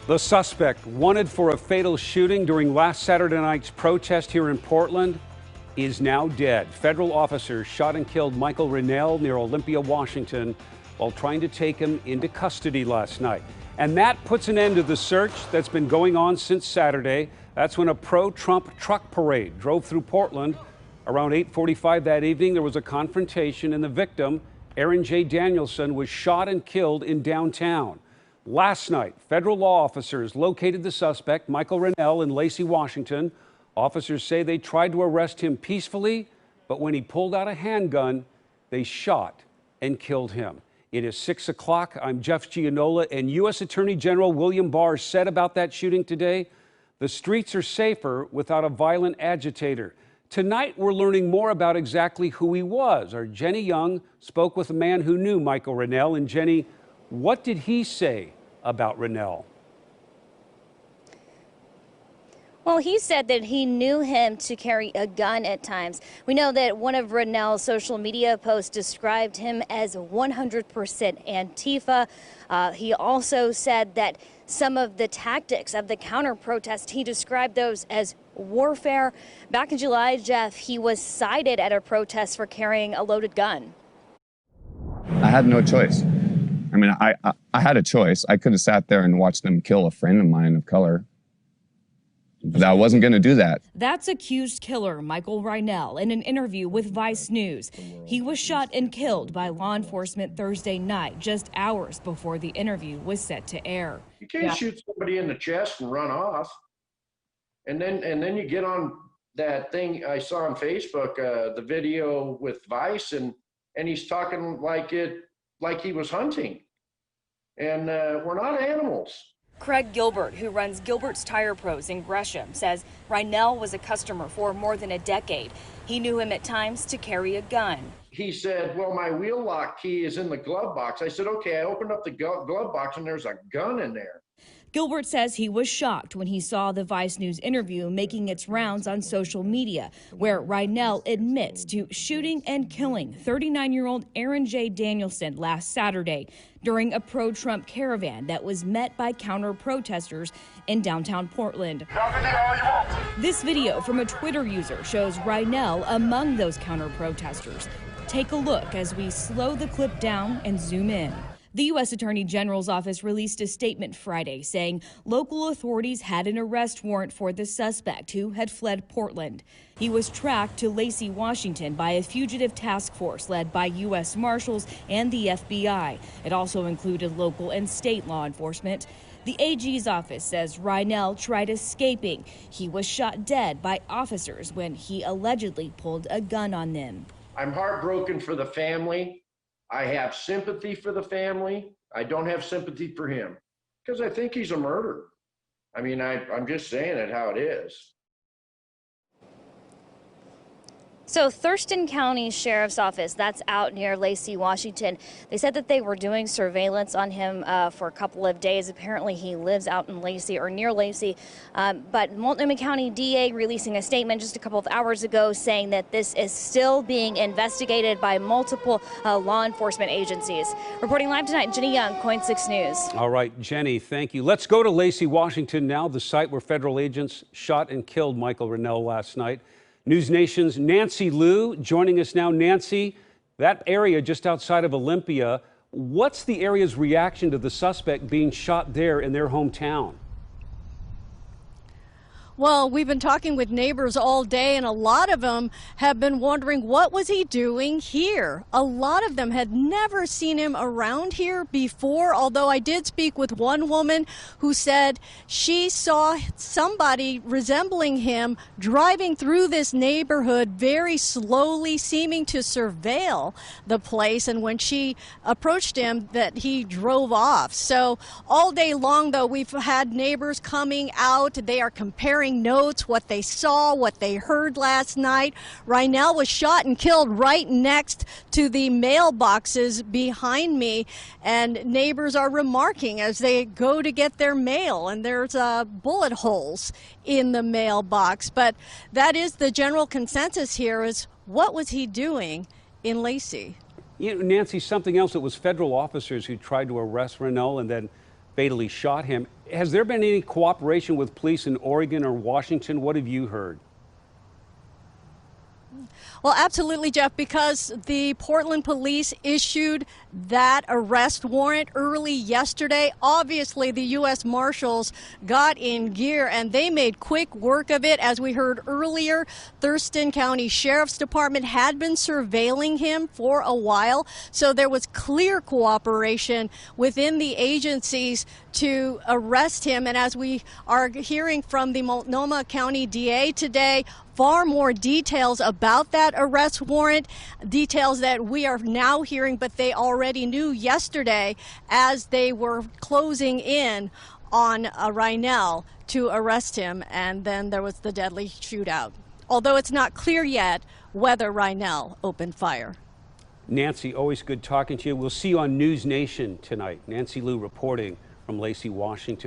The suspect wanted for a fatal shooting during last Saturday night's protest here in Portland is now dead. Federal officers shot and killed Michael Reinoehl near Olympia, Washington, while trying to take him into custody last night. And that puts an end to the search that's been going on since Saturday. That's when a pro-Trump truck parade drove through Portland. Around 8:45 that evening, there was a confrontation, and the victim, Aaron J. Danielson, was shot and killed in downtown. Last night, federal law officers located the suspect, Michael Reinoehl, in Lacey, Washington. Officers say they tried to arrest him peacefully, but when he pulled out a handgun, they shot and killed him. It is 6 o'clock. I'm Jeff Gianola, and U.S. Attorney General William Barr said about that shooting today, the streets are safer without a violent agitator. Tonight, we're learning more about exactly who he was. Our Jenny Young spoke with a man who knew Michael Reinoehl. And Jenny, what did he say about Reinoehl? Well, he said that he knew him to carry a gun at times. We know that one of Reinoehl's social media posts described him as 100% Antifa. He also said that some of the tactics of the counter-protest, he described those as warfare. Back in July, Jeff, he was cited at a protest for carrying a loaded gun. I had no choice. I mean, I had a choice. I could have sat there and watched them kill a friend of mine of color. But I wasn't going to do that. That's accused killer Michael Reinoehl in an interview with Vice News. He was shot and killed by law enforcement Thursday night, just hours before the interview was set to air. You can't shoot somebody in the chest and run off. And then you get on that thing I saw on Facebook, the video with Vice, and he's talking like he was hunting. And we're not animals. Craig Gilbert, who runs Gilbert's Tire Pros in Gresham, says Reinoehl was a customer for more than a decade. He knew him at times to carry a gun. He said, well, my wheel lock key is in the glove box. I said, okay, I opened up the glove box and there's a gun in there. Gilbert says he was shocked when he saw the Vice News interview making its rounds on social media, where Reinoehl admits to shooting and killing 39-year-old Aaron J. Danielson last Saturday during a pro-Trump caravan that was met by counter-protesters in downtown Portland. This video from a Twitter user shows Reinoehl among those counter-protesters. Take a look as we slow the clip down and zoom in. The U.S. Attorney General's office released a statement Friday saying local authorities had an arrest warrant for the suspect who had fled Portland. He was tracked to Lacey, Washington by a fugitive task force led by U.S. Marshals and the FBI. It also included local and state law enforcement. The AG's office says Reinoehl tried escaping. He was shot dead by officers when he allegedly pulled a gun on them. I'm heartbroken for the family. I have sympathy for the family. I don't have sympathy for him because I think he's a murderer. I mean, I'm just saying it how it is. So Thurston County Sheriff's Office, that's out near Lacey, Washington, they said that they were doing surveillance on him for a couple of days. Apparently he lives out in Lacey or near Lacey. But Multnomah County DA releasing a statement just a couple of hours ago saying that this is still being investigated by multiple law enforcement agencies. Reporting live tonight, Jenny Young, KOIN 6 News. All right, Jenny, thank you. Let's go to Lacey, Washington now, the site where federal agents shot and killed Michael Reinoehl last night. News Nation's Nancy Liu joining us now. Nancy, that area just outside of Olympia, what's the area's reaction to the suspect being shot there in their hometown? Well, we've been talking with neighbors all day, and a lot of them have been wondering, what was he doing here? A lot of them had never seen him around here before, although I did speak with one woman who said she saw somebody resembling him driving through this neighborhood very slowly, seeming to surveil the place, and when she approached him, that he drove off. So all day long, though, we've had neighbors coming out. They are comparing notes, what they saw, what they heard last night. Reinoehl was shot and killed right next to the mailboxes behind me, and neighbors are remarking as they go to get their mail, and there's bullet holes in the mailbox. But that is the general consensus here, is what was he doing in Lacey? You know, Nancy, something else, it was federal officers who tried to arrest Reinoehl, and then fatally shot him. Has there been any cooperation with police in Oregon or Washington? What have you heard? Well, absolutely, Jeff, because the Portland police issued that arrest warrant early yesterday. Obviously, the U.S. Marshals got in gear and they made quick work of it. As we heard earlier, Thurston County Sheriff's Department had been surveilling him for a while, so there was clear cooperation within the agencies to arrest him. And as we are hearing from the Multnomah County DA today, far more details about that arrest warrant, details that we are now hearing, but they already knew yesterday as they were closing in on Reinoehl to arrest him. And then there was the deadly shootout, although it's not clear yet whether Reinoehl opened fire. Nancy, always good talking to you. We'll see you on News Nation tonight. Nancy Liu reporting from Lacey, Washington.